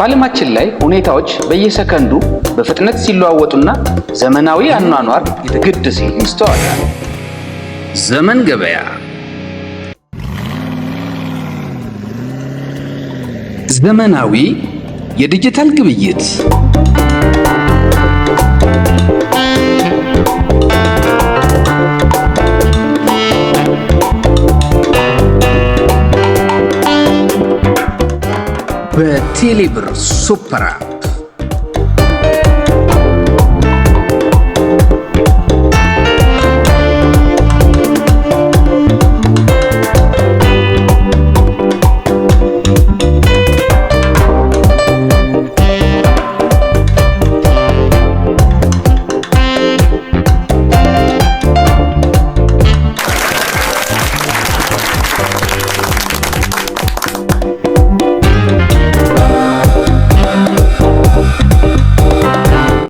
በዓለማችን ላይ ሁኔታዎች በየሰከንዱ በፍጥነት ሲለዋወጡና ዘመናዊ አኗኗር ግድ ሲል ይስተዋላል። ዘመን ገበያ። ዘመናዊ የዲጂታል ግብይት። በቴሌብር ሱፐር አፕ